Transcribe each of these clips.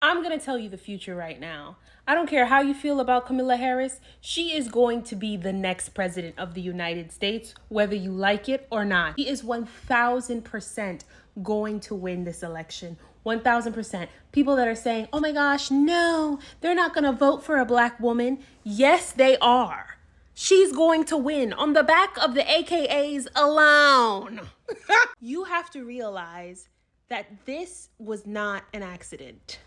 I'm going to tell you the future right now. I don't care how you feel about Kamala Harris. She is going to be the next president of the United States, whether you like it or not. He is 1000% going to win this election. 1000%. People that are saying, oh my gosh, no, they're not going to vote for a black woman. Yes, they are. She's going to win on the back of the AKAs alone. You have to realize that this was not an accident.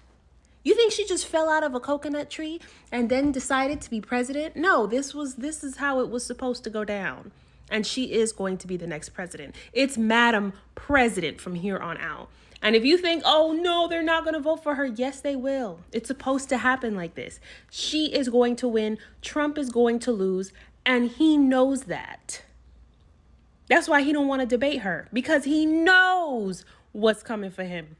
You think she just fell out of a coconut tree and then decided to be president? No, this is how it was supposed to go down. And she is going to be the next president. It's Madam President from here on out. And if you think, oh no, they're not going to vote for her, yes, they will. It's supposed to happen like this. She is going to win. Trump is going to lose. And he knows that. That's why he don't want to debate her, because he knows what's coming for him.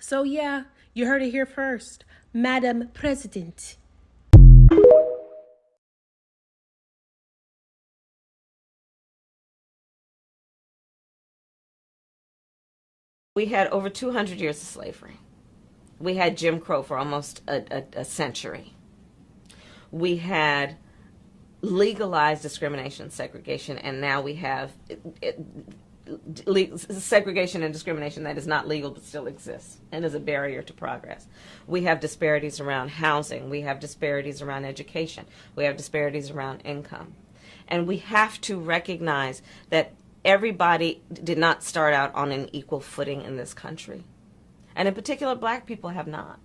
So yeah, you heard it here first. Madam President. We had over 200 years of slavery. We had Jim Crow for almost a century. We had legalized discrimination, segregation, and now we have segregation and discrimination that is not legal but still exists and is a barrier to progress. We have disparities around housing. We have disparities around education. We have disparities around income. And we have to recognize that everybody did not start out on an equal footing in this country. And in particular, black people have not.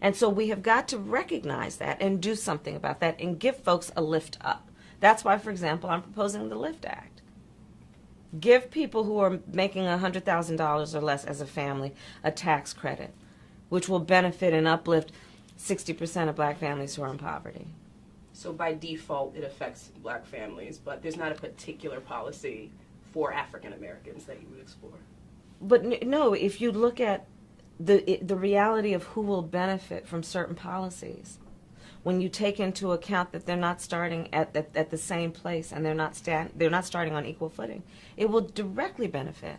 And so we have got to recognize that and do something about that and give folks a lift up. That's why, for example, I'm proposing the LIFT Act. Give people who are making $100,000 or less as a family a tax credit, which will benefit and uplift 60% of black families who are in poverty. So by default, it affects black families, but there's not a particular policy for African Americans that you would explore. But no, if you look at the reality of who will benefit from certain policies, when you take into account that they're not starting at the same place and they're not starting on equal footing, it will directly benefit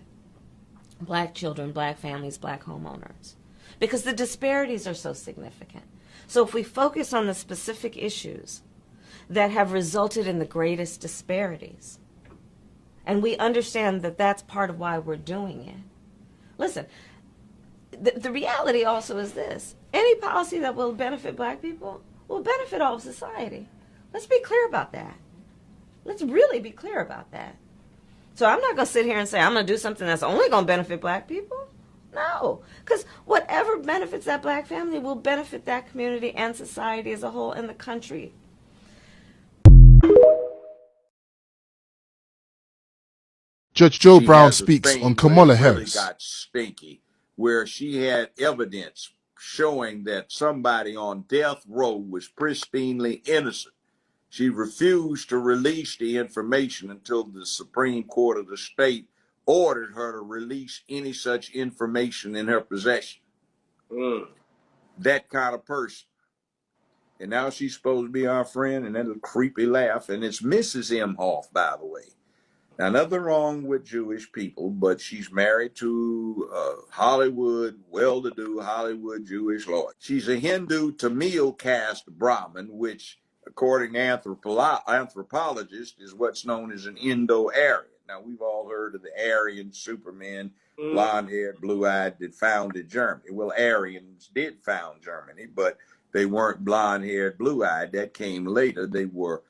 black children, black families, black homeowners, because the disparities are so significant. So if we focus on the specific issues that have resulted in the greatest disparities, and we understand that that's part of why we're doing it. Listen, the reality also is this: any policy that will benefit black people will benefit all of society. Let's be clear about that. Let's really be clear about that. So I'm not going to sit here and say I'm going to do something that's only going to benefit black people. No, because whatever benefits that black family will benefit that community and society as a whole and the country. Judge Joe She Brown has a speaks on thing where it Kamala really Harris. got stinky, where she had evidence showing that somebody on death row was pristinely innocent. She refused to release the information until the Supreme Court of the state ordered her to release any such information in her possession. That kind of person. And now she's supposed to be our friend, and that little creepy laugh. And it's Mrs. Imhoff, by the way. Now, nothing wrong with Jewish people, but she's married to a Hollywood, well-to-do Hollywood Jewish lawyer. She's a Hindu Tamil caste Brahmin, which, according to anthropologists, is what's known as an Indo-Aryan. Now, we've all heard of the Aryan Superman, blonde-haired, blue-eyed, that founded Germany. Well, Aryans did found Germany, but they weren't blonde-haired, blue-eyed. That came later. They were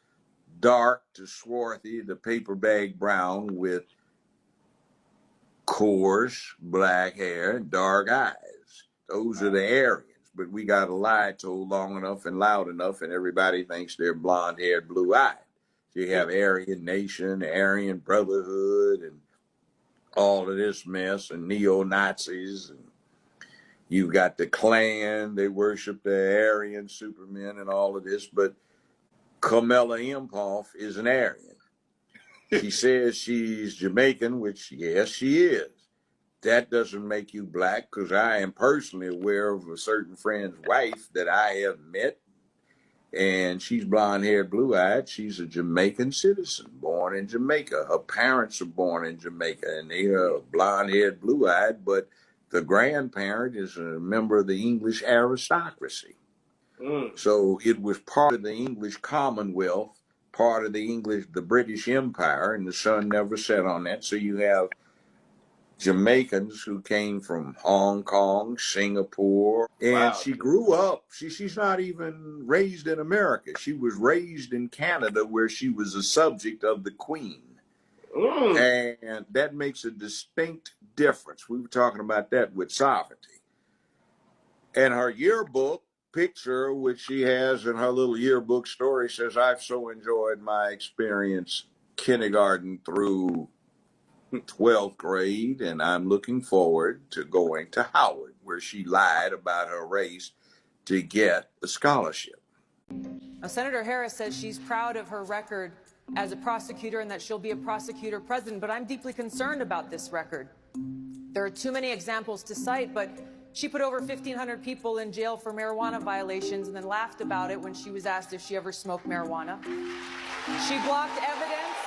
dark to swarthy, the paper bag brown with coarse black hair and dark eyes. Those are the Aryans. But we got a lie told long enough and loud enough, and everybody thinks they're blonde-haired, blue-eyed. So you have Aryan Nation, Aryan Brotherhood, and all of this mess, and neo-Nazis, and you've got the Klan. They worship the Aryan Superman and all of this, but Kamala Imhoff is an Aryan. She says she's Jamaican, which, yes, she is. That doesn't make you black, because I am personally aware of a certain friend's wife that I have met, and she's blonde-haired, blue-eyed. She's a Jamaican citizen, born in Jamaica. Her parents are born in Jamaica, and they are blonde-haired, blue-eyed, but the grandparent is a member of the English aristocracy. So it was part of the English Commonwealth, part of the British Empire, and the sun never set on that. So you have Jamaicans who came from Hong Kong, Singapore, and she grew up. She's not even raised in America. She was raised in Canada, where she was a subject of the Queen. And that makes a distinct difference. We were talking about that with sovereignty. And her yearbook picture, which she has in her little yearbook story, says, "I've so enjoyed my experience kindergarten through 12th grade, and I'm looking forward to going to Howard," where she lied about her race to get a scholarship. Now, Senator Harris says she's proud of her record as a prosecutor and that she'll be a prosecutor president, but I'm deeply concerned about this record. There are too many examples to cite, but she put over 1,500 people in jail for marijuana violations and then laughed about it when she was asked if she ever smoked marijuana. She blocked evidence.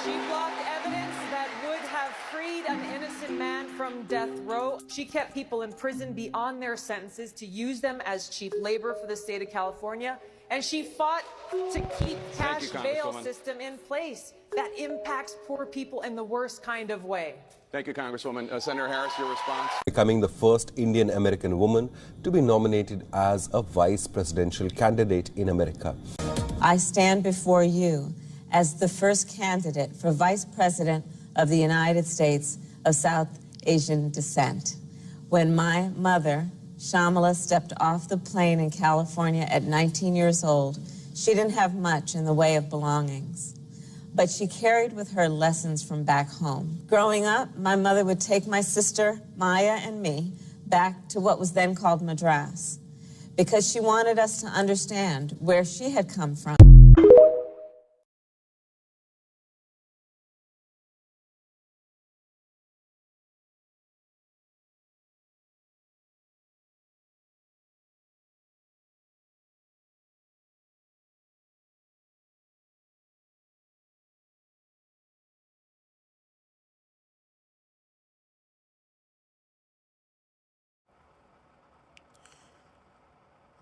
She blocked evidence that would have freed an innocent man from death row. She kept people in prison beyond their sentences to use them as cheap labor for the state of California. And she fought to keep cash bail system in place that impacts poor people in the worst kind of way. Thank you, Congresswoman. Senator Harris, your response? Becoming the first Indian American woman to be nominated as a vice presidential candidate in America. I stand before you as the first candidate for Vice President of the United States of South Asian descent. When my mother, Shamala, stepped off the plane in California at 19 years old, she didn't have much in the way of belongings, but she carried with her lessons from back home. Growing up, my mother would take my sister, Maya, and me back to what was then called Madras, because she wanted us to understand where she had come from.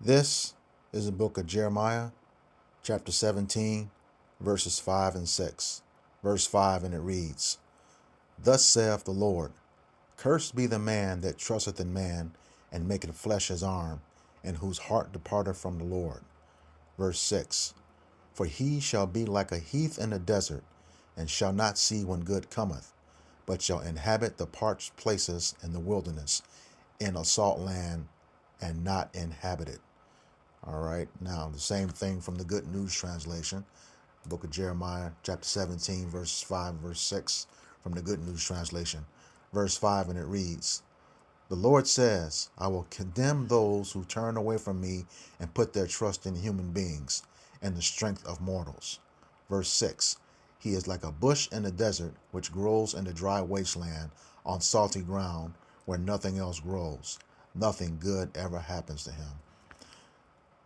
This is the book of Jeremiah, chapter 17, verses 5 and 6. Verse 5, and it reads, "Thus saith the Lord, Cursed be the man that trusteth in man, and maketh flesh his arm, and whose heart departeth from the Lord." Verse 6, "For he shall be like a heath in the desert, and shall not see when good cometh, but shall inhabit the parched places in the wilderness, in a salt land, and not inhabit it." All right, now the same thing from the Good News Translation, book of Jeremiah, chapter 17, verses 5 and verse 6 from the Good News Translation. Verse 5, and it reads, "The Lord says, I will condemn those who turn away from me and put their trust in human beings and the strength of mortals." Verse 6, "He is like a bush in the desert, which grows in the dry wasteland on salty ground where nothing else grows. Nothing good ever happens to him."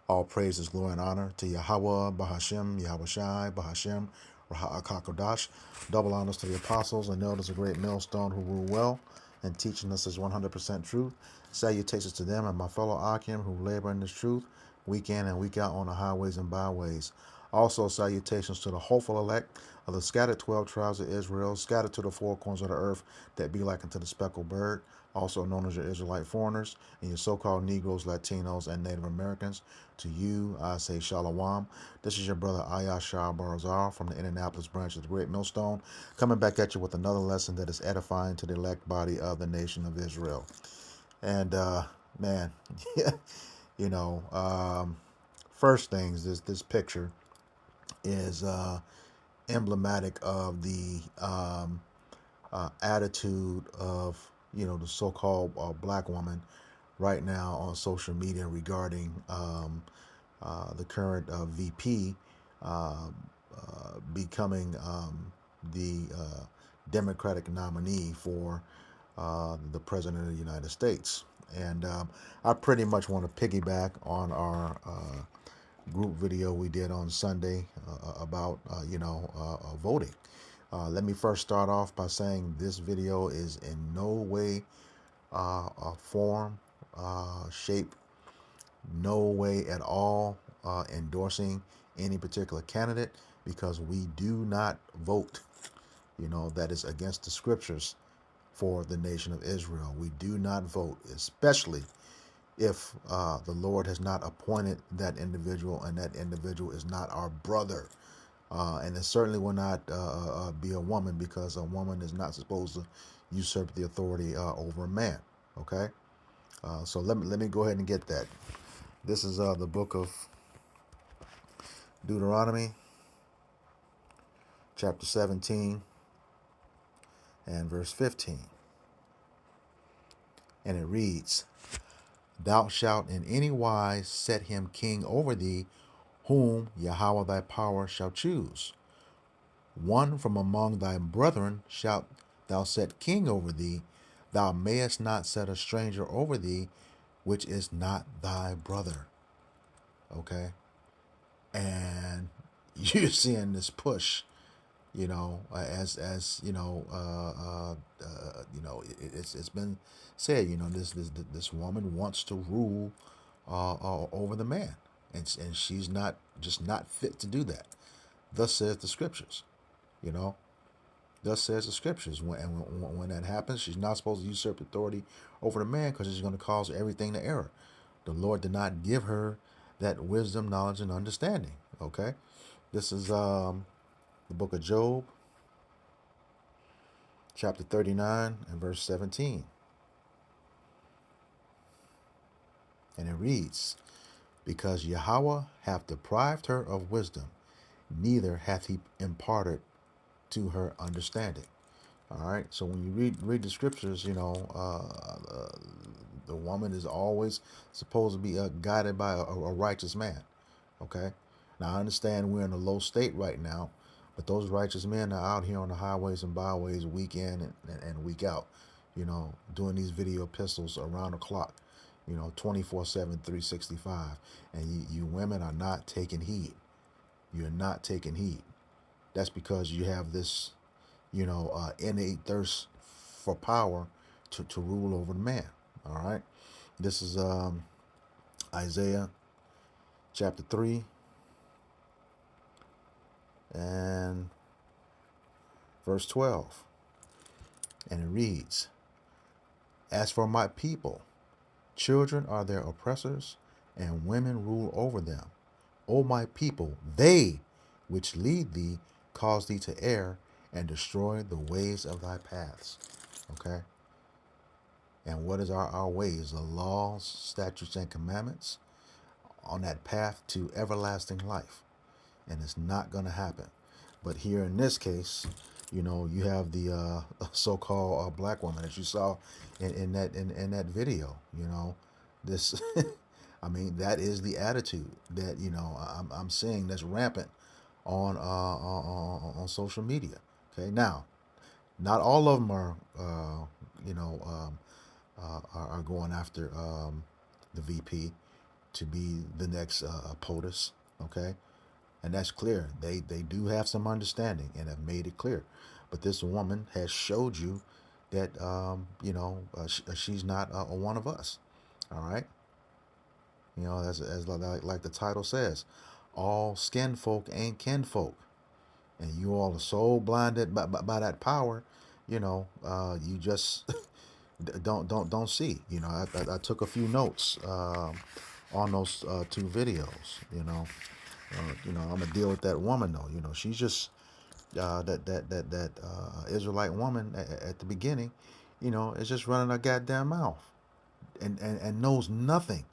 All praises, glory, and honor to Yahweh, Bahashem, Yahweh Shai, Bahashem, Raha'akakodash. Double honors to the apostles and elders of Great Millstone who rule well and teaching us His 100% truth. Salutations to them and my fellow Akim who labor in this truth week in and week out on the highways and byways. Also salutations to the hopeful elect of the scattered 12 tribes of Israel, scattered to the four corners of the earth that be like unto the speckled bird, also known as your Israelite foreigners and your so-called Negroes, Latinos, and Native Americans. To you, I say Shalom. This is your brother Ayashar Barazar from the Indianapolis branch of the Great Millstone, coming back at you with another lesson that is edifying to the elect body of the nation of Israel. And, man, you know, first things, this picture is emblematic of the attitude of, you know, the so-called black woman right now on social media regarding the current VP becoming the Democratic nominee for the President of the United States. And I pretty much want to piggyback on our group video we did on Sunday about, voting. Let me first start off by saying this video is in no way form, shape, no way at all endorsing any particular candidate, because we do not vote. That is against the scriptures for the nation of Israel. We do not vote, especially if the Lord has not appointed that individual, and that individual is not our brother. And it certainly will not be a woman, because a woman is not supposed to usurp the authority over a man. Okay? So let me go ahead and get that. This is the book of Deuteronomy, chapter 17 and verse 15. And it reads, Thou shalt in any wise set him king over thee, whom Yahweh thy power shall choose. One from among thy brethren shalt thou set king over thee. Thou mayest not set a stranger over thee, which is not thy brother. Okay? And you're seeing this push, as it's been said, this woman wants to rule over the man, and she's not fit to do that. Thus says the scriptures. You know, thus says the scriptures. When that happens, she's not supposed to usurp authority over the man, because it's going to cause everything to error. The Lord did not give her that wisdom, knowledge, and understanding. Okay, this is the book of Job, chapter 39 and verse 17. And it reads, Because Yahweh hath deprived her of wisdom, neither hath he imparted to her understanding. All right. So when you read the scriptures, the woman is always supposed to be guided by a righteous man. Okay. Now I understand we're in a low state right now, but those righteous men are out here on the highways and byways week in and week out, doing these video epistles around the clock, 24/7, 365. And you women are not taking heed. You're not taking heed. That's because you have this, innate thirst for power to rule over the man. All right. This is Isaiah chapter 3 and verse 12. And it reads, As for my people, children are their oppressors, and women rule over them. O my people, they which lead thee cause thee to err, and destroy the ways of thy paths. Okay? And what is our ways? The laws, statutes, and commandments on that path to everlasting life. And it's not going to happen. But here in this case, you have the so-called black woman that you saw in that video. This, I mean, that is the attitude that I'm seeing that's rampant on social media. Okay, now, not all of them are going after the VP to be the next POTUS. Okay, and that's clear. They do have some understanding and have made it clear. But this woman has showed you that she's not one of us. All right. As like the title says, all skin folk ain't kinfolk, and you all are so blinded by that power, you just don't see. I took a few notes on those two videos. I'm gonna deal with that woman though. She's just that Israelite woman at the beginning. Is just running her goddamn mouth and knows nothing.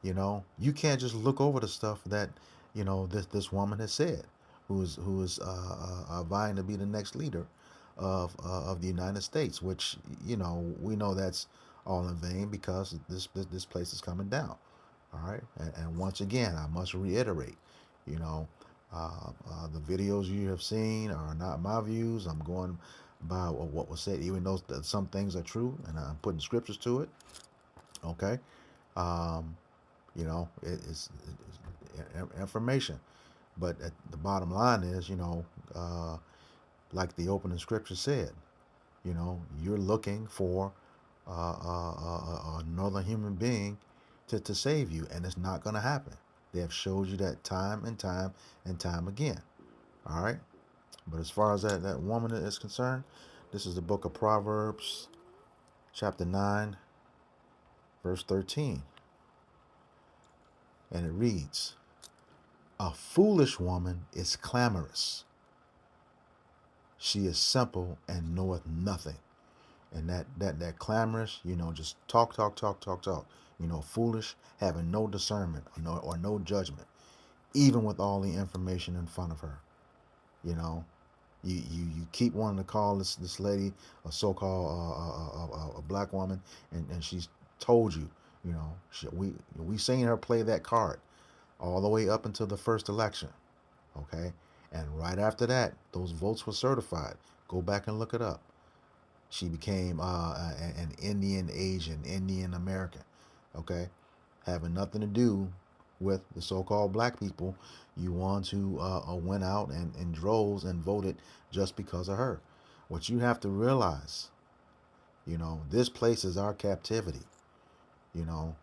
You can't just look over the stuff that this woman has said, who is vying to be the next leader of the United States, which we know that's all in vain, because this place is coming down. All right, and once again, I must reiterate, the videos you have seen are not my views. I'm going by what was said, even though some things are true, and I'm putting scriptures to it. Okay. It's information, but at the bottom line is, like the opening scripture said, you're looking for another human being to save you, and it's not going to happen. They have showed you that time and time and time again. All right. But as far as that woman is concerned, this is the book of Proverbs, chapter 9, verse 13. And it reads, "A foolish woman is clamorous. She is simple and knoweth nothing." And that clamorous, just talk, talk, talk, talk, talk. Foolish, having no discernment or no judgment, even with all the information in front of her. You know, you keep wanting to call this lady a so-called a black woman, and she's told you, we seen her play that card all the way up until the first election, okay? And right after that, those votes were certified. Go back and look it up. She became an Indian Asian, Indian American, okay? Having nothing to do with the so-called black people. You want to went out and in droves and voted just because of her. What you have to realize, this place is our captivity. You know,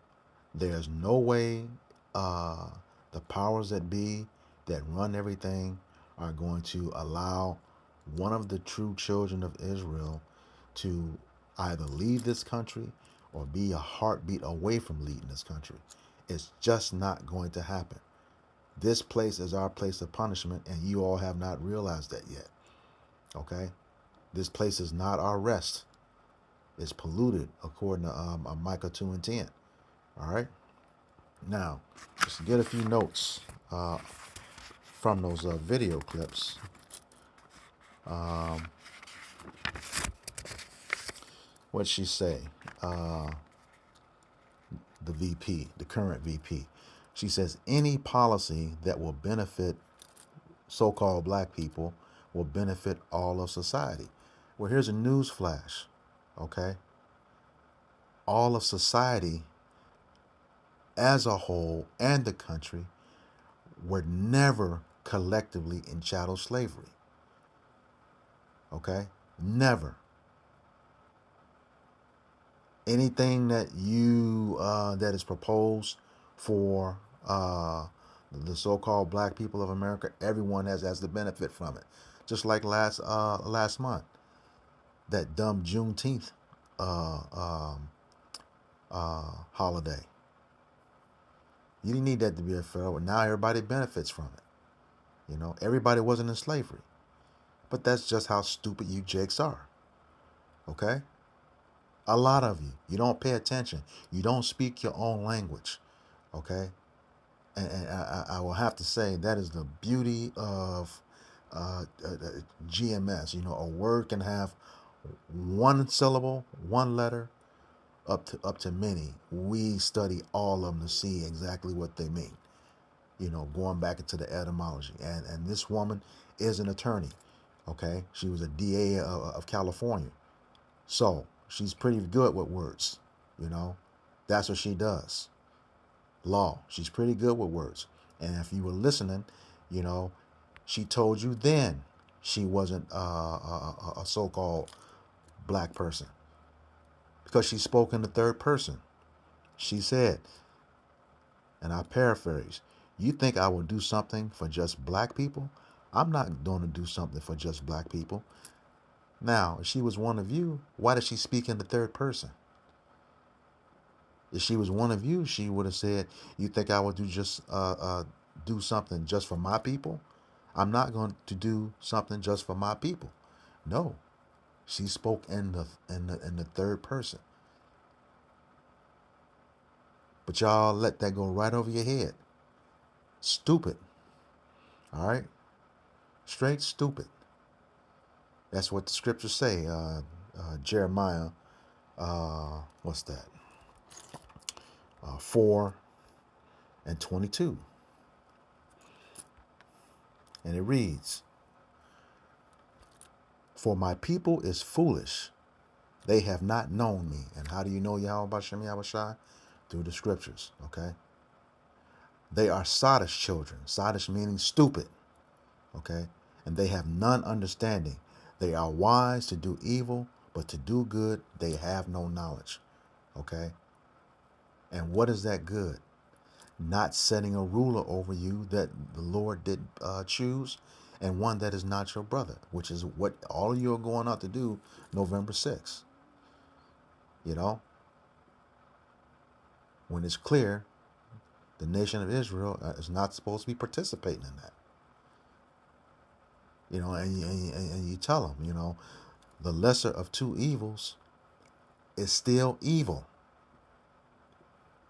there's no way the powers that be that run everything are going to allow one of the true children of Israel to either leave this country or be a heartbeat away from leaving this country. It's just not going to happen. This place is our place of punishment, and you all have not realized that yet. Okay? This place is not our rest. It's polluted, according to Micah 2 and 10. All right? Now, just get a few notes from those video clips. What'd she say? The VP, the current VP. She says any policy that will benefit so-called black people will benefit all of society. Well, here's a news flash, okay? All of society as a whole and the country were never collectively in chattel slavery, okay? Never. Anything that that is proposed for the so-called black people of America, everyone has the benefit from it. Just like last month, that dumb Juneteenth holiday. You didn't need that to be a federal. Now everybody benefits from it. Everybody wasn't in slavery, but that's just how stupid you jakes are. Okay. A lot of you don't pay attention. You don't speak your own language, okay? And I will have to say that is the beauty of GMS. A word can have one syllable, one letter, up to many. We study all of them to see exactly what they mean. Going back into the etymology. And this woman is an attorney, okay? She was a DA of California. So she's pretty good with words, That's what she does. Law. She's pretty good with words. And if you were listening, she told you then she wasn't a so-called black person because she spoke in the third person. She said, and I paraphrase, "You think I will do something for just black people? I'm not going to do something for just black people." Now, if she was one of you, why did she speak in the third person? If she was one of you, she would have said, "You think I would do something just for my people? I'm not going to do something just for my people." No, she spoke in the third person. But y'all let that go right over your head. Stupid. All right, straight stupid. That's what the scriptures say. Jeremiah, what's that? 4 and 22. And it reads, "For my people is foolish. They have not known me." And how do you know Yahweh Bashem Yahushai? Through the scriptures, okay? "They are sottish children." Sottish meaning stupid, okay? "And they have none understanding. They are wise to do evil, but to do good they have no knowledge. Okay? And what is that good? Not setting a ruler over you that the Lord did choose, and one that is not your brother, which is what all of you are going out to do November 6th. You know, when it's clear the nation of Israel is not supposed to be participating in that. You know, and you tell them, you know, the lesser of two evils is still evil.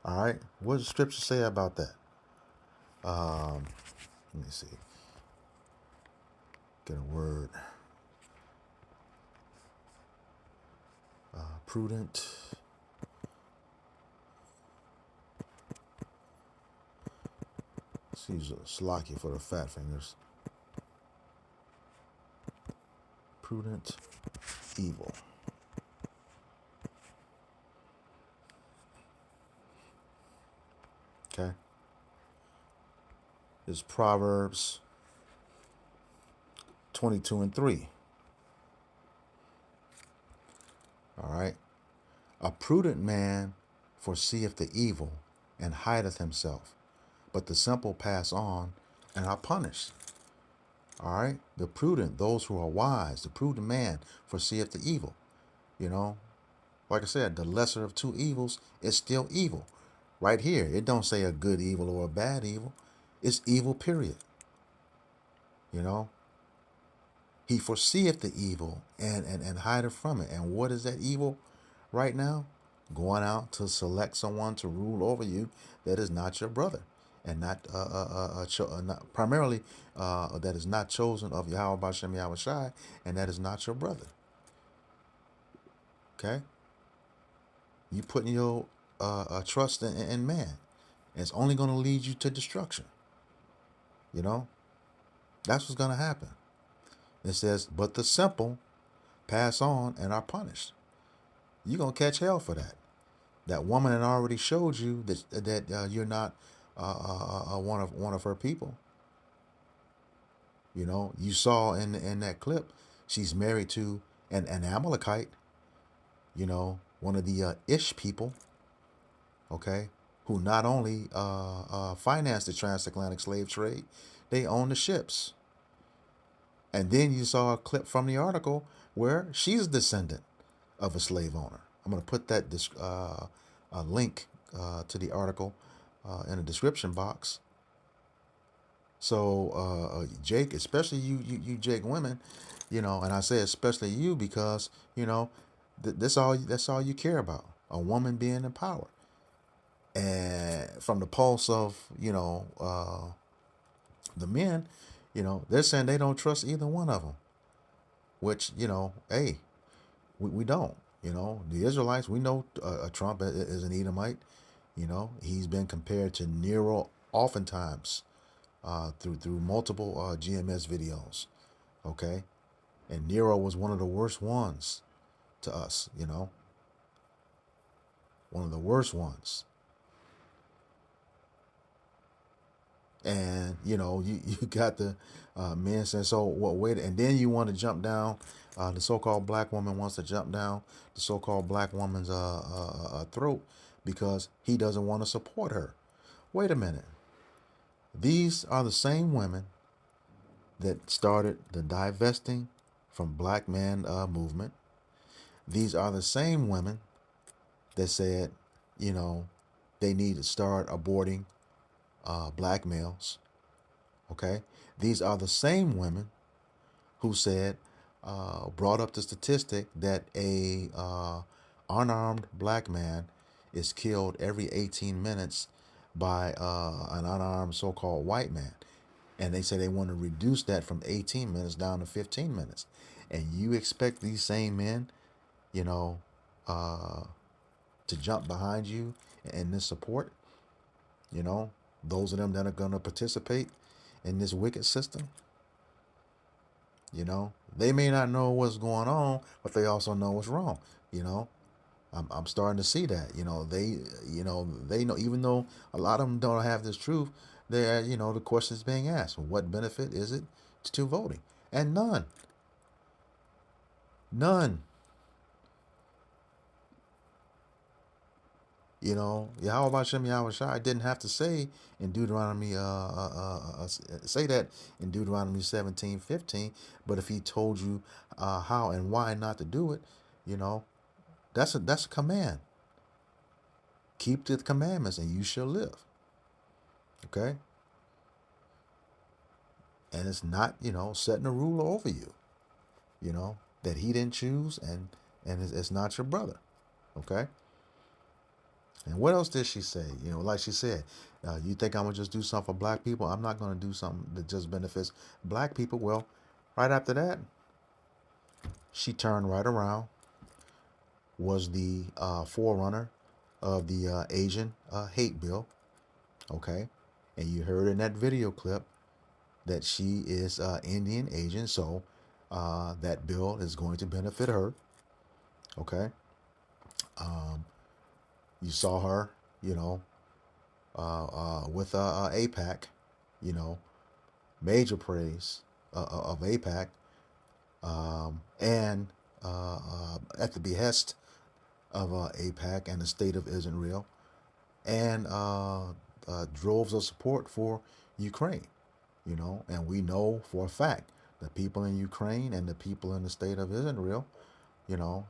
All right, what does Scripture say about that? Let me see. Get a word. Prudent. She's a slocky for the fat fingers. Prudent evil. Okay. It's Proverbs 22:3. All right. A prudent man foreseeth the evil and hideth himself, but the simple pass on and are punished. All right. The prudent, those who are wise, the prudent man foreseeth the evil. You know, like I said, the lesser of two evils is still evil. Right here, it don't say a good evil or a bad evil. It's evil, period. You know, he foreseeth the evil and hideth from it. And what is that evil right now? Going out to select someone to rule over you that is not your brother, and not primarily that is not chosen of Yahweh Bashem Yahweh Shai, and that is not your brother. Okay, you putting your trust in man, and it's only going to lead you to destruction. You know, that's what's going to happen. It says, but the simple pass on and are punished. You're going to catch hell for that. That woman had already showed you that you're not one of her people. You know, you saw in that clip, she's married to an Amalekite. You know, one of the Ish people. Okay, who not only financed the transatlantic slave trade, they own the ships. And then you saw a clip from the article where she's a descendant of a slave owner. I'm going to put that link to the article in the description box. So Jake, especially you Jake women, you know, and I say especially you because you know that's all you care about, a woman being in power, and from the pulse of the men, you know, they're saying they don't trust either one of them, which you know, hey, we don't. You know, the Israelites, we know Trump is an Edomite. You know, he's been compared to Nero oftentimes through multiple GMS videos. Okay, and Nero was one of the worst ones to us. You know, one of the worst ones. And you know, you got the men saying, so what? Wait, and then you want to jump down. The so-called black woman wants to jump down the so-called black woman's throat because he doesn't want to support her. Wait a minute. These are the same women that started the divesting from black man movement. These are the same women that said, you know, they need to start aborting black males. Okay, these are the same women who said, brought up the statistic that a unarmed black man is killed every 18 minutes by an unarmed so-called white man. And they say they want to reduce that from 18 minutes down to 15 minutes. And you expect these same men, you know, to jump behind you in this support? You know, those of them that are going to participate in this wicked system? You know, they may not know what's going on, but they also know what's wrong. You know, I'm starting to see that. You know, they know, even though a lot of them don't have this truth, they're, you know, the question is being asked, what benefit is it to voting? And none. Yahweh Shem Yahweh Shai didn't have to say in Deuteronomy, say that in Deuteronomy 17:15, but if he told you how and why not to do it, you know, that's a command. Keep the commandments and you shall live. Okay? And it's not, setting a ruler over you, that he didn't choose and it's not your brother. Okay? And what else did she say? Like she said, you think I'm going to just do something for black people? I'm not going to do something that just benefits black people. Well, right after that, she turned right around, was the forerunner of the Asian hate bill. Okay? And you heard in that video clip that she is Indian Asian, so that bill is going to benefit her. Okay? You saw her, with APAC, major praise of APAC, and at the behest of APAC and the state of Israel, and droves of support for Ukraine, and we know for a fact the people in Ukraine and the people in the state of Israel,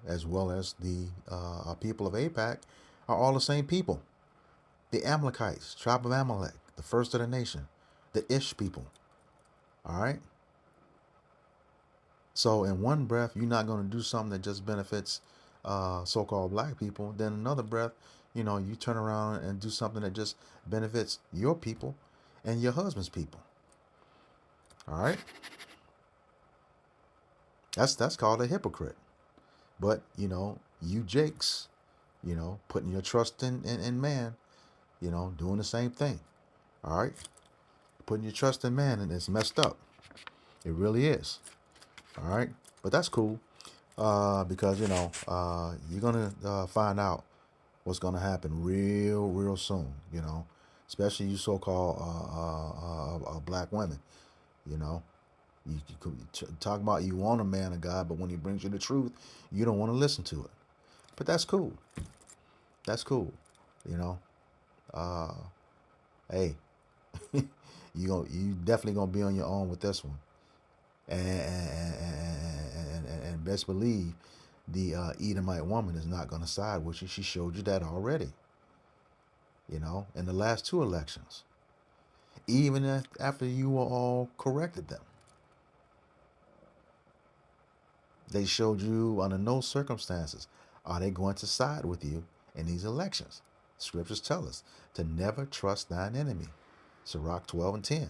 as well as the people of APAC, are all the same people. The Amalekites, tribe of Amalek, the first of the nation, the Ish people. All right? So in one breath, you're not going to do something that just benefits so-called black people. Then another breath, you turn around and do something that just benefits your people and your husband's people. All right? That's called a hypocrite. But, you Jakes, putting your trust in man, doing the same thing. All right? Putting your trust in man, and it's messed up. It really is. All right? But that's cool because, you're going to find out what's going to happen real soon, especially you so-called black women, You talk about you want a man of God, but when he brings you the truth, you don't want to listen to it. But that's cool. That's cool. Hey, you definitely gonna be on your own with this one, and best believe the Edomite woman is not gonna side with you. She showed you that already. In the last two elections, even after you were all corrected them, they showed you under no circumstances are they going to side with you in these elections. Scriptures tell us to never trust thine enemy. Sirach 12:10.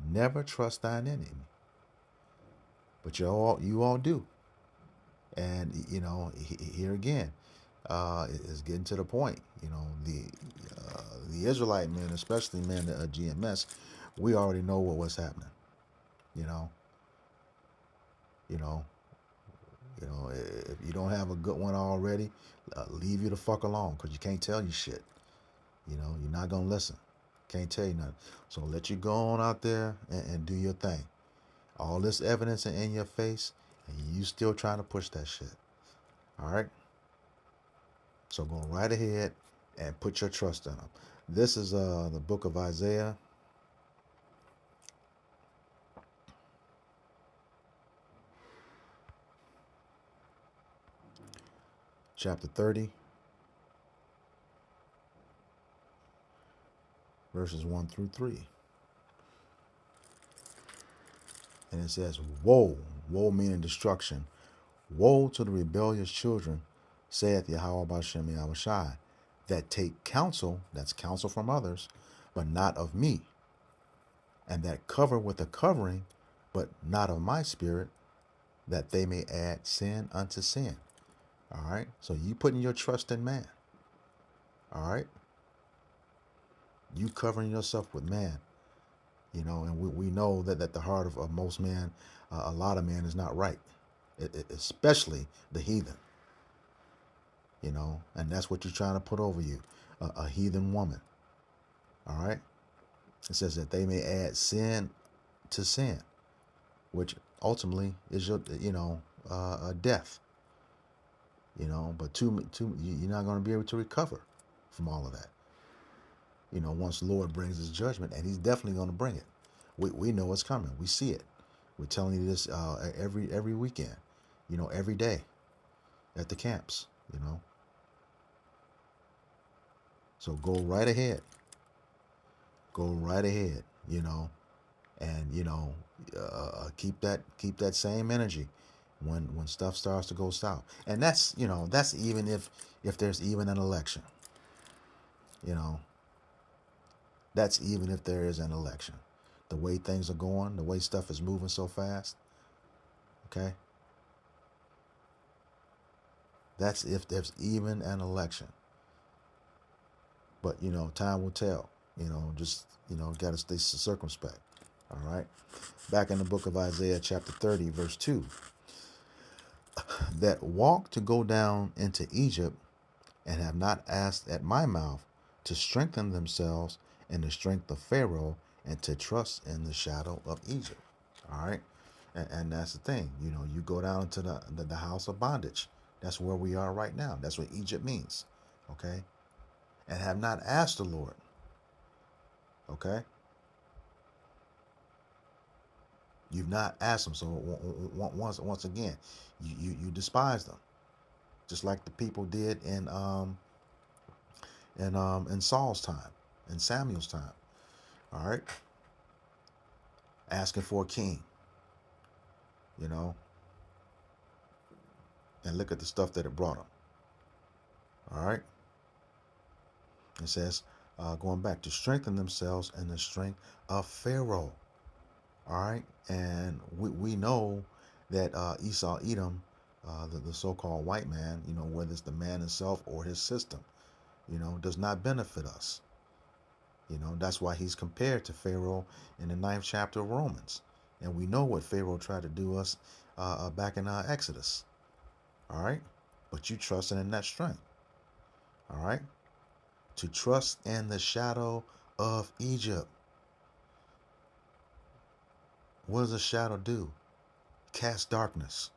Never trust thine enemy. But you all do. And, here again, it's getting to the point. The Israelite men, especially men at GMS, we already know what's happening. You know, you know, if you don't have a good one already, leave you the fuck alone, because you can't tell you shit. You're not gonna listen. Can't tell you nothing. So let you go on out there and do your thing. All this evidence in your face, and you still trying to push that shit. All right. So go right ahead and put your trust in them. This is the book of Isaiah. Chapter 30, verses 1 through 3. And it says, woe, woe meaning destruction. Woe to the rebellious children, saith Yahweh Bashem Yahweh Shai, that take counsel, that's counsel from others, but not of me, and that cover with a covering, but not of my spirit, that they may add sin unto sin. All right? So you putting your trust in man. All right? You covering yourself with man. And we know that the heart of most men, a lot of men, is not right, especially the heathen. And that's what you're trying to put over you, a heathen woman. All right? It says that they may add sin to sin, which ultimately is your, death. But you're not going to be able to recover from all of that. Once the Lord brings his judgment, and he's definitely going to bring it. We know it's coming. We see it. We're telling you this every weekend, every day at the camps, So go right ahead. Go right ahead, and keep that same energy when stuff starts to go south. And that's even if there's even an election. That's even if there is an election. The way things are going, the way stuff is moving so fast. Okay? That's if there's even an election. But, time will tell. Just, got to stay circumspect. All right? Back in the book of Isaiah, chapter 30, verse 2. That walk to go down into Egypt and have not asked at my mouth to strengthen themselves in the strength of Pharaoh and to trust in the shadow of Egypt. All right? And that's the thing. You go down into the house of bondage. That's where we are right now. That's what Egypt means. Okay? And have not asked the Lord. Okay? You've not asked him. So once again, you despise them. Just like the people did in Saul's time, in Samuel's time. All right? Asking for a king. And look at the stuff that it brought them. All right? It says, going back, to strengthen themselves in the strength of Pharaoh. All right? And we know that Esau, Edom, the so-called white man, whether it's the man himself or his system, does not benefit us. That's why he's compared to Pharaoh in the 9th chapter of Romans. And we know what Pharaoh tried to do us back in Exodus. All right? But you trusting in that strength. All right? To trust in the shadow of Egypt. What does a shadow do? Cast darkness.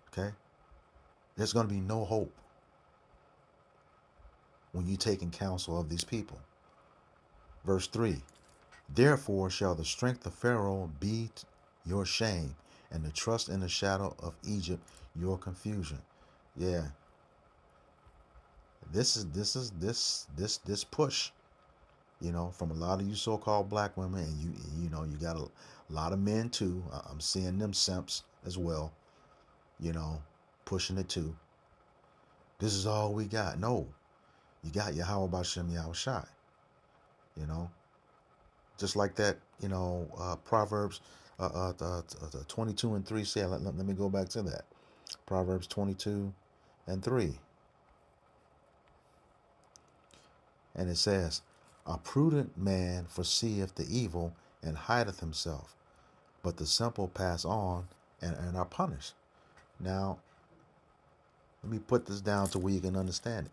Okay? There's going to be no hope when you take in counsel of these people. Verse 3. Therefore shall the strength of Pharaoh be your shame, and the trust in the shadow of Egypt your confusion. Yeah. This push, from a lot of you so-called black women, and you got a lot of men too. I'm seeing them simps as well, pushing it too. This is all we got. No, you got Yahweh Bashem Yahweh Shai. Just like that, Proverbs 22 and 3 say. Let me go back to that. Proverbs 22 and 3. And it says, a prudent man foreseeth the evil and hideth himself, but the simple pass on and are punished. Now, let me put this down to where you can understand it.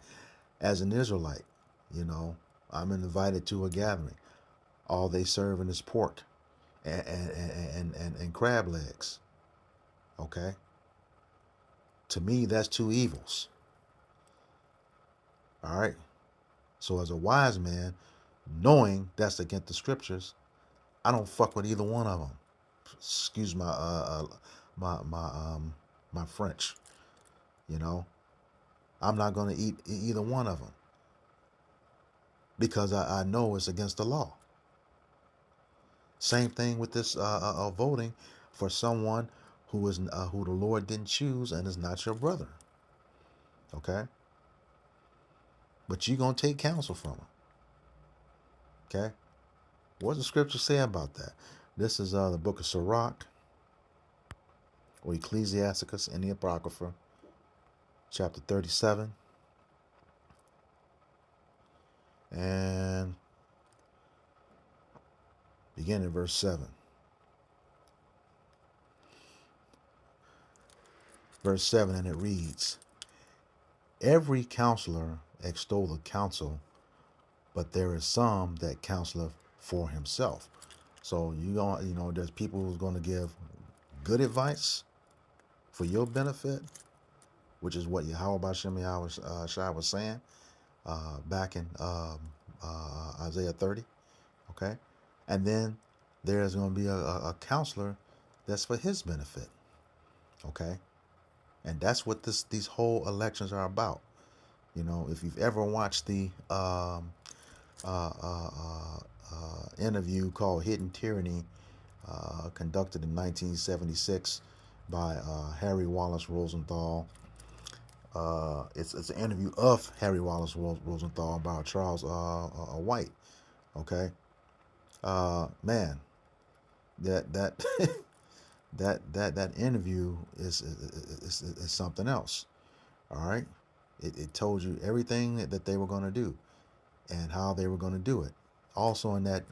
As an Israelite, I'm invited to a gathering. All they serving is pork and crab legs. Okay? To me, that's two evils. All right? So as a wise man, knowing that's against the scriptures, I don't fuck with either one of them. Excuse my French. I'm not going to eat either one of them because I know it's against the law. Same thing with this voting for someone who the Lord didn't choose and is not your brother. Okay? But you're going to take counsel from him. Okay? What does the scripture say about that? This is the book of Sirach, or Ecclesiasticus in the Apocrypha, chapter 37. And begin in verse 7. Verse 7, and it reads, every counselor extolleth counsel, but there is some that counseleth for himself. So there's people who's going to give good advice for your benefit, which is what Yahweh Shai was saying back in Isaiah 30. Okay, and then there's going to be a counselor that's for his benefit. Okay, and that's what these whole elections are about. You know, if you've ever watched the uh, uh, interview called Hidden Tyranny, conducted in 1976 by Harry Wallace Rosenthal. It's an interview of Harry Wallace Rosenthal by Charles White. Okay, man, that that interview is something else. All right, it told you everything that they were going to do and how they were going to do it. Also, in that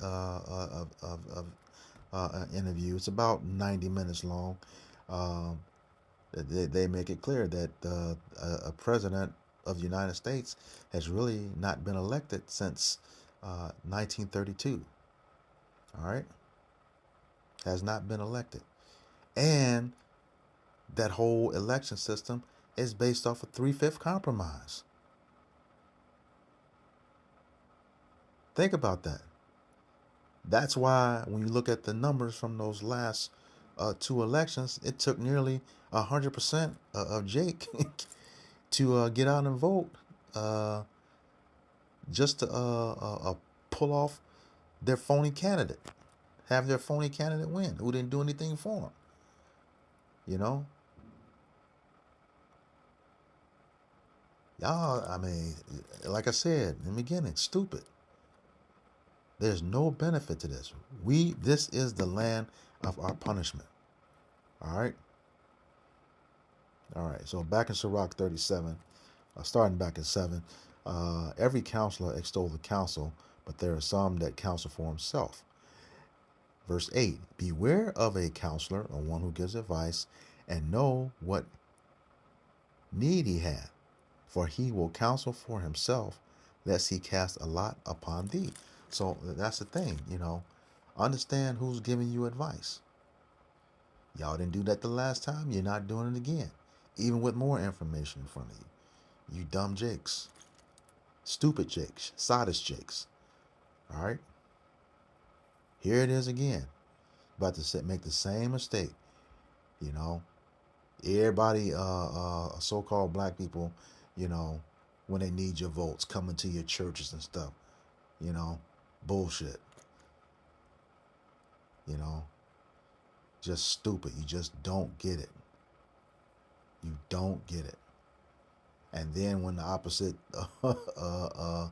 interview, it's about 90 minutes long. Um, they make it clear that a president of the United States has really not been elected since 1932. All right, has not been elected, and that whole election system is based off a 3/5 compromise. Think about that. That's why when you look at the numbers from those last two elections, it took nearly 100% of Jake to get out and vote uh, just to pull off their phony candidate, have their phony candidate win, who didn't do anything for them. You know, y'all. I mean, like I said in the beginning, stupid. There's no benefit to this. This is the land of our punishment. All right. All right. So back in Sirach 37, starting back at 7, every counselor extol the counsel, but there are some that counsel for himself. Verse 8, beware of a counselor, or one who gives advice, and know what need he hath, for he will counsel for himself, lest he cast a lot upon thee. So that's the thing, you know. Understand who's giving you advice. Y'all didn't do that the last time. You're not doing it again, even with more information in front of you. You dumb jakes. Stupid jakes. Sodist jakes. All right? Here it is again. About to make the same mistake. You know, everybody, so-called black people, you know, when they need your votes, coming to your churches and stuff. You know, bullshit. You know, just stupid. You just don't get it. You don't get it. And then when the opposite, the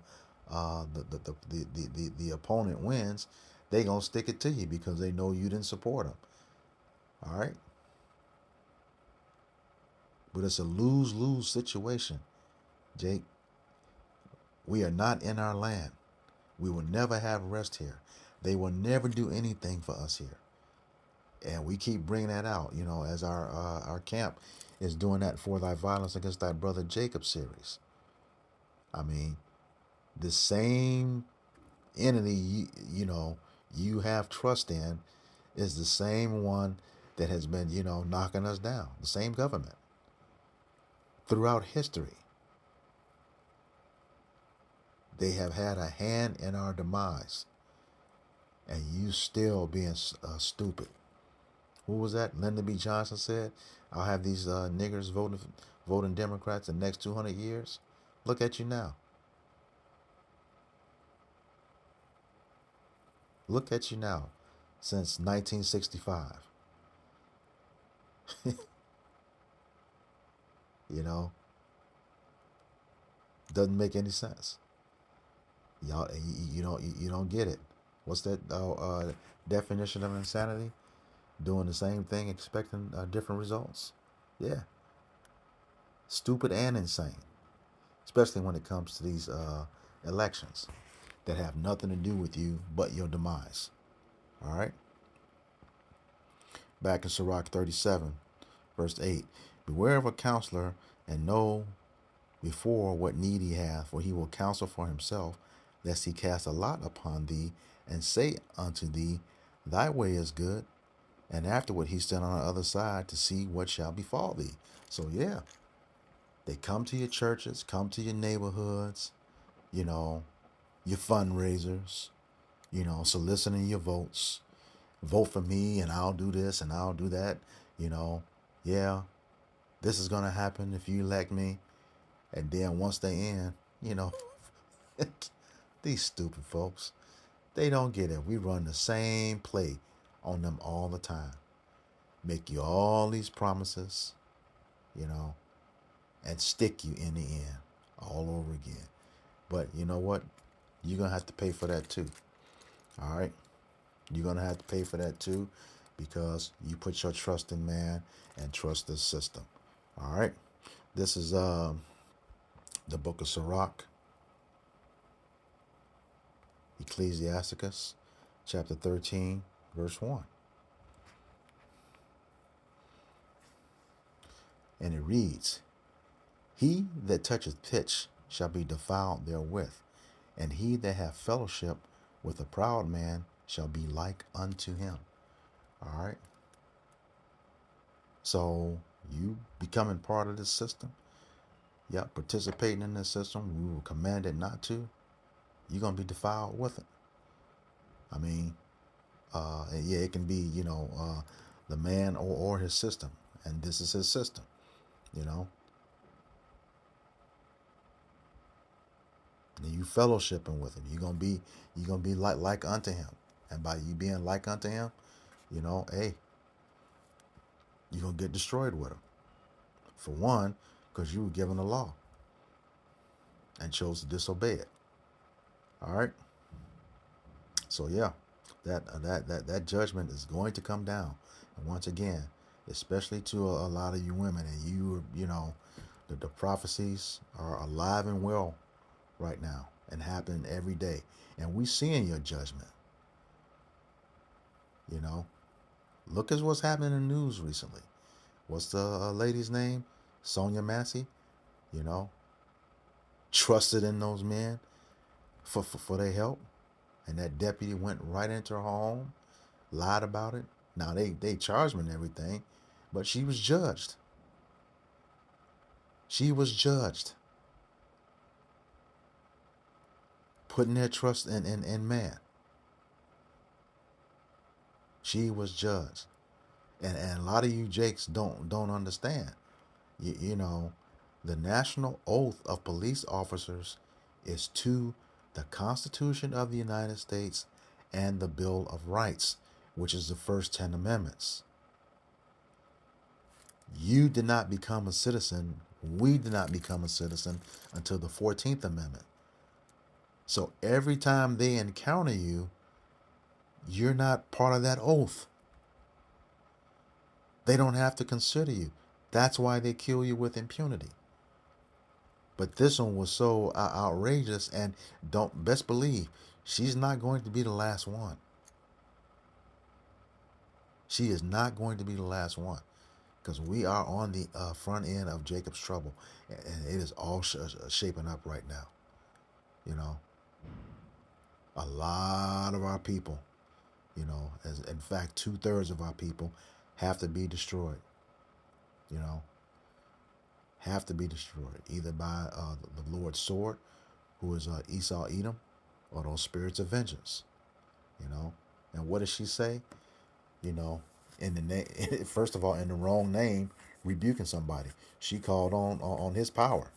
opponent wins, they gonna stick it to you because they know you didn't support them. All right. But it's a lose-lose situation, Jake. We are not in our land. We will never have rest here. They will never do anything for us here. And we keep bringing that out, you know, as our camp is doing that For Thy Violence Against Thy Brother Jacob series. I mean, the same entity, you know, you have trust in is the same one that has been, you know, knocking us down. The same government throughout history. They have had a hand in our demise, and you still being stupid. Who was that? Lyndon B. Johnson said, "I'll have these niggers voting Democrats the next 200 years." Look at you now. Look at you now. Since 1965, you know, doesn't make any sense. Y'all, you don't get it. What's that definition of insanity? Doing the same thing, expecting different results. Yeah, stupid and insane. Especially when it comes to these elections that have nothing to do with you but your demise. All right. Back in Sirach 37, verse 8, beware of a counselor and know before what need he hath, for he will counsel for himself, lest he cast a lot upon thee, and say unto thee, thy way is good, and afterward he stand on the other side to see what shall befall thee. So yeah, They come to your churches, come to your neighborhoods, you know, your fundraisers, you know, soliciting your votes. Vote for me and I'll do this and I'll do that, you know. Yeah, this is going to happen if you elect me. And then once they in, you know, these stupid folks, they don't get it. We run the same play on them all the time. Make you all these promises, you know, and stick you in the end all over again. But you know what? You're going to have to pay for that too. All right? You're going to have to pay for that too because you put your trust in man and trust the system. All right? This is the book of Sirach, Ecclesiasticus, chapter 13, verse 1. And it reads, He that toucheth pitch shall be defiled therewith, and he that hath fellowship with a proud man shall be like unto him. All right? So you becoming part of this system, participating in this system, we were commanded not to, you're going to be defiled with it. I mean, it can be, the man or his system, and this is his system, you know. And you fellowshipping with him, you're gonna be like unto him, and by you being like unto him, hey, you're gonna get destroyed with him. For one, because you were given the law and chose to disobey it. All right. So yeah, that judgment is going to come down, and once again, especially to a lot of you women, and the prophecies are alive and well right now and happening every day, and we seeing your judgment. Look at what's happening in the news recently. What's the lady's name? Sonia Massey. Trusted in those men for their help, and that deputy went right into her home, lied about it. Now they charged him and everything, but she was judged. She was judged. Putting their trust in man. She was judged. And a lot of you jakes don't understand. The national oath of police officers is to the Constitution of the United States and the Bill of Rights, which is the first 10 amendments. You did not become a citizen. We did not become a citizen until the 14th Amendment. So every time they encounter you, you're not part of that oath. They don't have to consider you. That's why they kill you with impunity. But this one was so outrageous, and don't best believe she's not going to be the last one. She is not going to be the last one, because we are on the front end of Jacob's trouble, and it is all shaping up right now. A lot of our people, as in fact 2/3 of our people, have to be destroyed. Have to be destroyed either by the Lord's sword, who is Esau, Edom, or those spirits of vengeance. And what does she say? In the name, first of all, in the wrong name, rebuking somebody. She called on his power.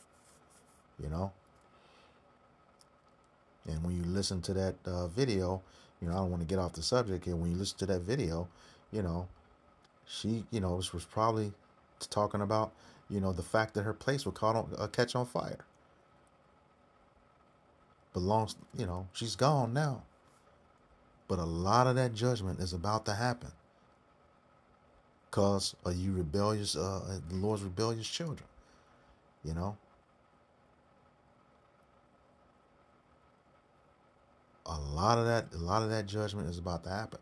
And when you listen to that video, I don't want to get off the subject here. When you listen to that video, she, was probably talking about, the fact that her place would catch on fire. Belongs, she's gone now. But a lot of that judgment is about to happen because of you rebellious, the Lord's rebellious children. A lot of that judgment is about to happen.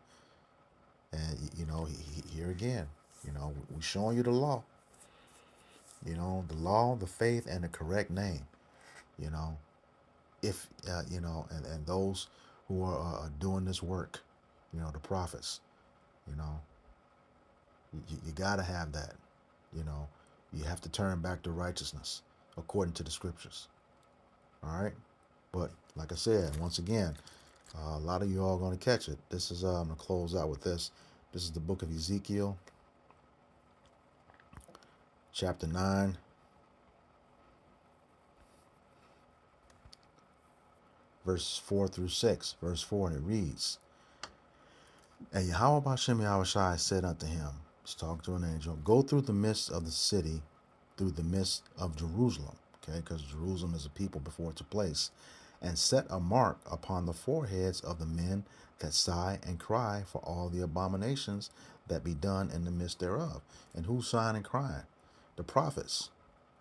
And here again, we're showing you the law. The law, the faith, and the correct name. If and those who are doing this work, the prophets, you got to have that. You have to turn back to righteousness. according to the scriptures. All right. But like I said, once again, a lot of you all are going to catch it. This is I'm going to close out with this. This is the book of Ezekiel, chapter 9, verses 4 through 6. Verse 4, and it reads, And Yahweh Bashem Yahushai said unto him, he's talking to an angel, go through the midst of the city, through the midst of Jerusalem, okay, because Jerusalem is a people before it's a place, and set a mark upon the foreheads of the men that sigh and cry for all the abominations that be done in the midst thereof. And who's sighing and crying? The prophets.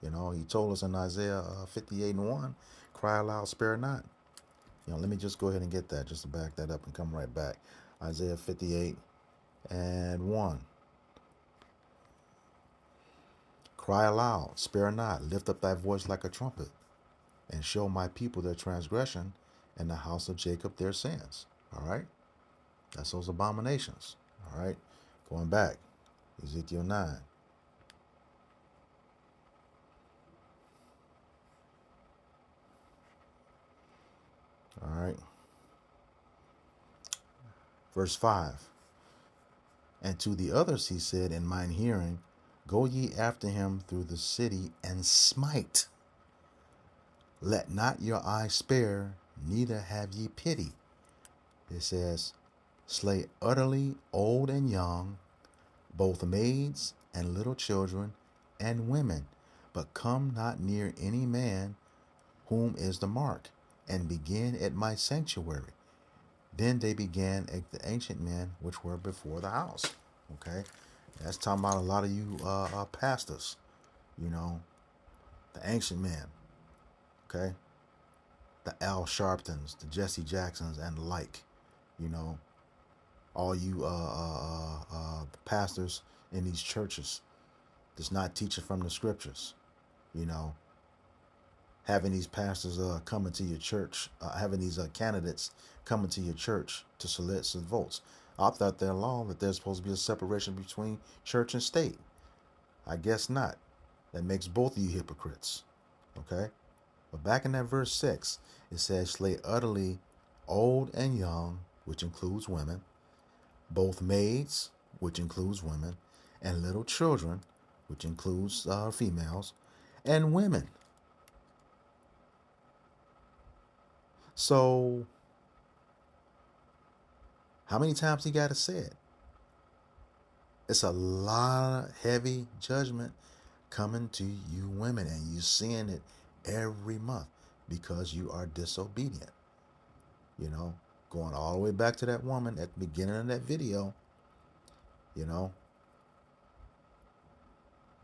You know, he told us in Isaiah 58 and 1, cry aloud, spare not. You know, let me just go ahead and get that just to back that up and come right back. Isaiah 58 and 1. Cry aloud, spare not, lift up thy voice like a trumpet, and show my people their transgression, and the house of Jacob their sins. All right? That's those abominations. All right? Going back, Ezekiel 9. All right? Verse 5. And to the others he said in mine hearing, go ye after him through the city and smite. Let not your eye spare, neither have ye pity. It says, slay utterly old and young, both maids and little children and women, but come not near any man whom is the mark, and begin at my sanctuary. Then they began at the ancient men which were before the house. Okay, that's talking about a lot of you pastors, you know, the ancient men. Okay, the Al Sharptons, the Jesse Jacksons, and the like. You know, all you pastors in these churches that's not teaching from the scriptures. You know, having these pastors coming to your church, having these candidates coming to your church to solicit votes. I thought their law that there's supposed to be a separation between church and state. I guess not. That makes both of you hypocrites. Okay? But back in that verse 6, it says, slay utterly old and young, which includes women, both maids, which includes women, and little children, which includes females, and women. So, how many times he got to say it? It's a lot of heavy judgment coming to you women, and you're seeing it every month because you are disobedient. You know, going all the way back to that woman at the beginning of that video, you know,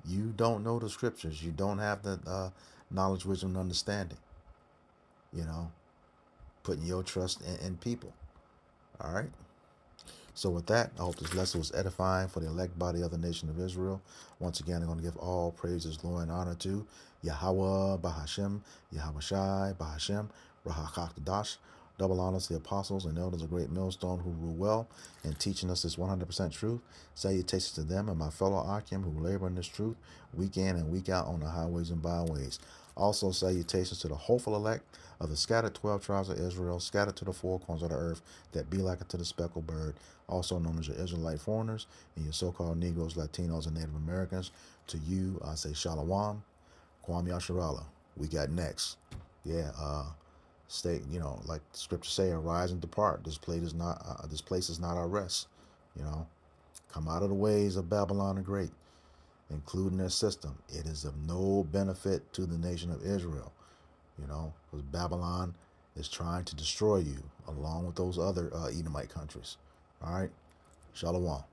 you don't know the scriptures. You don't have the knowledge, wisdom, and understanding. You know, putting your trust in people. All right. So with that, I hope this lesson was edifying for the elect body of the nation of Israel. Once again, I'm going to give all praises, glory, and honor to Yahweh, Bahashem, Yahweh Shai, Bahashem, Rahakakdash. Double honors to the apostles and elders of Great Millstone who rule well in teaching us this 100% truth. Salutations to them and my fellow Akim who labor in this truth week in and week out on the highways and byways. Also, salutations to the hopeful elect of the scattered 12 tribes of Israel, scattered to the four corners of the earth, that be like unto the speckled bird, also known as your Israelite foreigners and your so-called Negroes, Latinos, and Native Americans. To you, I say Shalom, Kwam Yasharala. We got next. Yeah, stay, you know, like the scriptures say, arise and depart. This place is not our rest. You know, come out of the ways of Babylon the Great, including their system. It is of no benefit to the nation of Israel, you know, because Babylon is trying to destroy you along with those other Edomite countries. All right, Shalom.